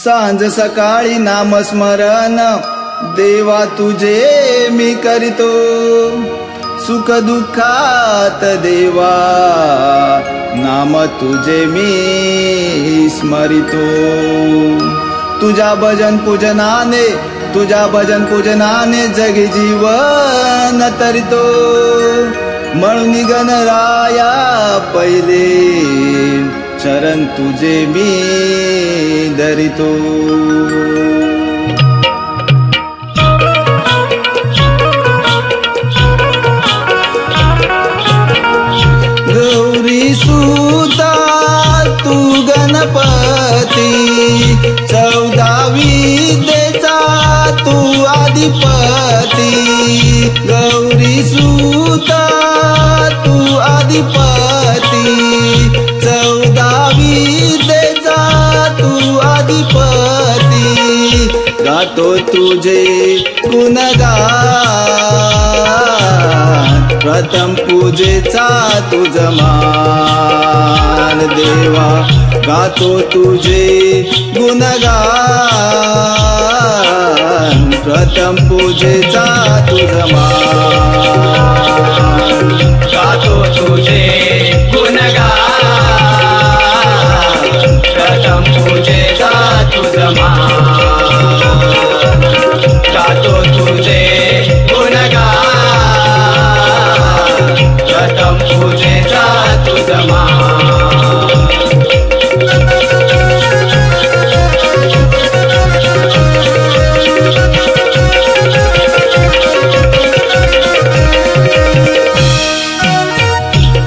सांज सकाळी नामस्मरण देवा तुझे मी करीतो, सुख दुःखात देवा नाम तुझे मी स्मरितो। तुझ्या भजन पूजनाने, तुझ्या भजन पूजनाने जगी जीवन तरितो, म्हणून गणराया पहिले चरण तुझे मी धरितो। गौरी सुता तू गणपती, 14 विद्येचा तू आदिपती। गौरी सुता तू आदिपती, 14 विद्येचा तू आदिपती। गातो तुझे गुणगान, प्रथम पूजेचा तुझ मान देवा। गातो तुझे गुणगान, प्रथम पूजेचा तुझ मान। गातो तुझे गुणगान, प्रथम पूजेचा तुझ मान। गातो तुझे गुणगान, प्रथम पूजेचा तुझ मान।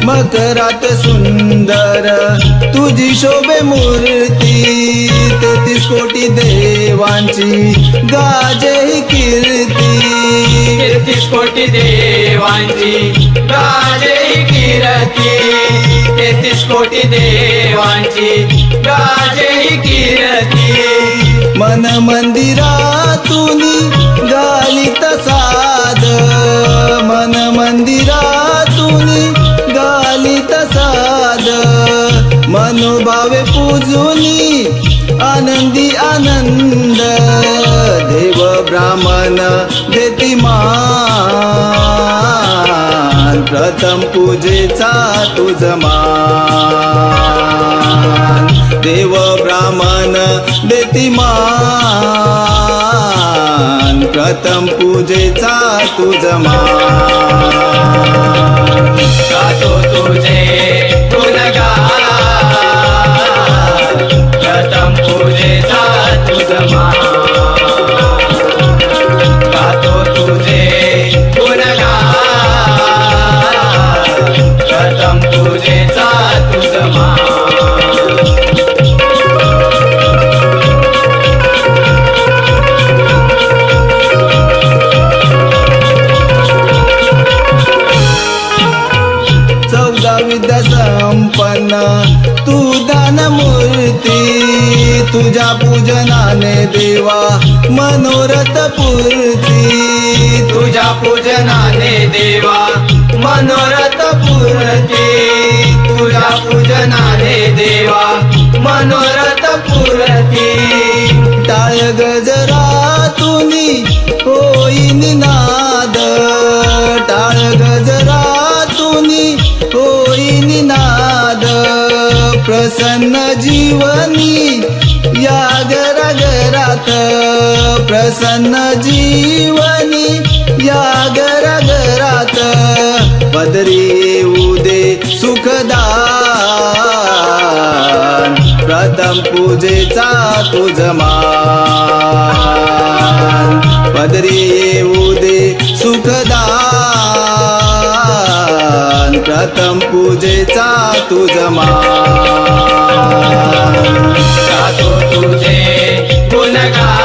मकरात सुंदर तुझी शोभे मूर्ती, 33 कोटी देवांची गाजे ही कीर्ती। 33 कोटी देवांची गाजे ही कीर्ती, 33 कोटी देवांची गाजे ही कीर्ती। मन मंदिरातून गालित साध, मन मंदिरातून गालित साध। मनोभावे पूजुनी आनंदी आनंद, देव ब्राह्मण देती मान, प्रथम पूजेचा तुझ मान। देव ब्राह्मण देती मान, प्रथम पूजेचा तुझ मान। गातो तुझे गुणगान, प्रथम पूजेचा तुझ मान। गातो तुझे गुणगान, प्रथम पूजेचा तुझ मान। विद्या संपन्न तू दान मूर्ती, तुझ्या पूजनाने देवा मनोरथ पूर्ती। तुझ्या पूजनाने देवा मनोरथ पूर्ती, तुझ्या पूजनाने देवा मनोरथ पूर्ती। टाळ गजरातून होई निनाद, टाळ गजरातून होई निनाद। प्रसन्न जीवनी या घराघरात, प्रसन्न जीवनी या घराघरात। पदरी येऊ दे सुखदान, प्रथम पूजेचा तुझ मान। पदरी येऊ दे सुखदान, प्रथम पूजेचा तुझ मान। गातो तुझे गुणगान,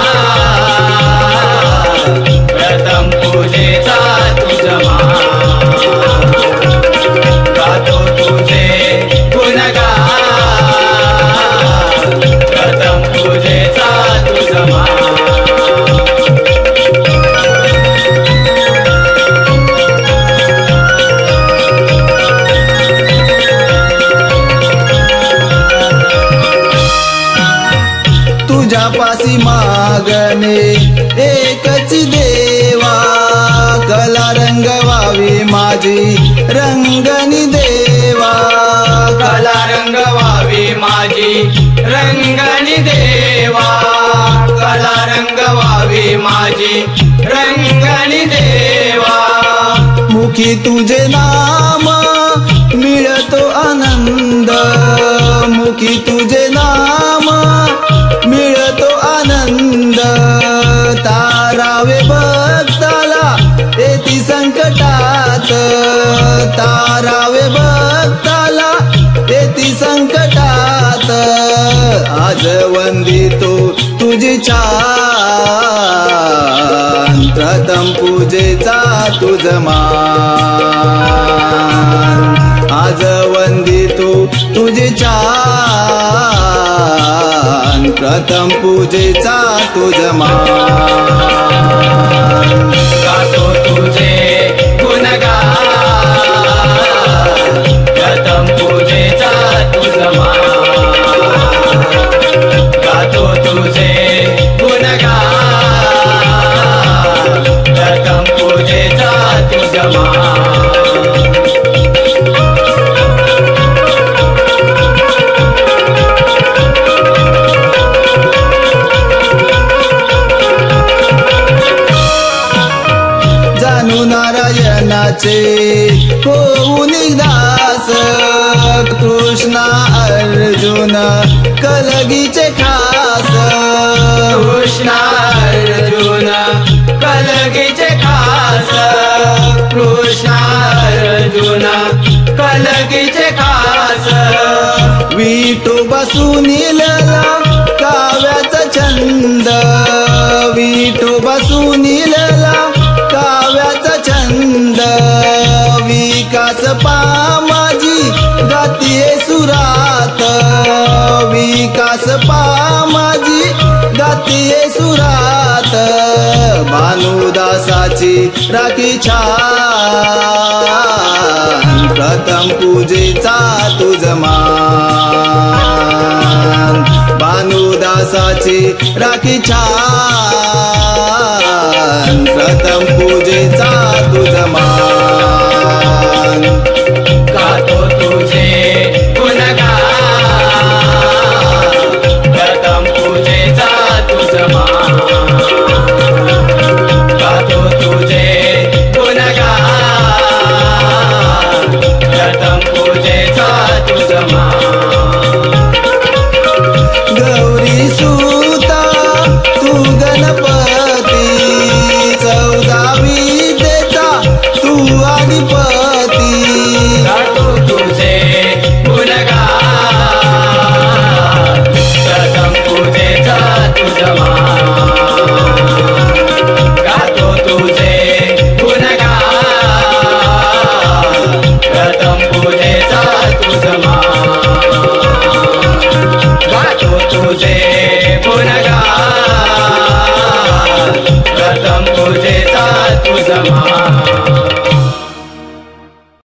प्रथम पूजेचा तुझ मान। गातो तुझे गुणगान, प्रथम पूजेचा तुझ मान। तुझ्यापासी मागणे एकच देवा, कला रंगवावी माझी रंगनी देवा, कला रंगवावी माझी रंगनी देवा, कला रंगवावी माझी रंगनी देवा. मुखी तुझे नाम मिळतो आनंद, मुखी तुझे नाम मिळतो आनंद, तारावे भक्ताला येती संकटात, तारावे भक्ताला येती संकटात. आज वंदितो तुझी छान, प्रथम पूजेचा तुझ मान. आज वंदितो तुझी छान, प्रथम पूजेचा तुझ मान. गातो तुझे गुणगान, प्रथम पूजेचा तुझ मान. गातो तुझे गुणगान, प्रथम पूजेचा तुझ मान. नारायणाचे होऊन दास, कृष्णा अर्जुन कलगीचे खास, कृष्णा अर्जुन कलगीचे खास, कृष्णा अर्जुन कलगीचे खास. विठोबा सुनीलला काव्याचा छंद, विठोबा सुनीलला काव्याचा छंद, विकास पा माझी गातीये सुरात, विकास पा माझी गातीये सुरात. भानुदासाची राखी छान, प्रथम पूजेचा तुझ मान. भानुदासाची राखी छान, प्रथम पूजेचा तुझ मान.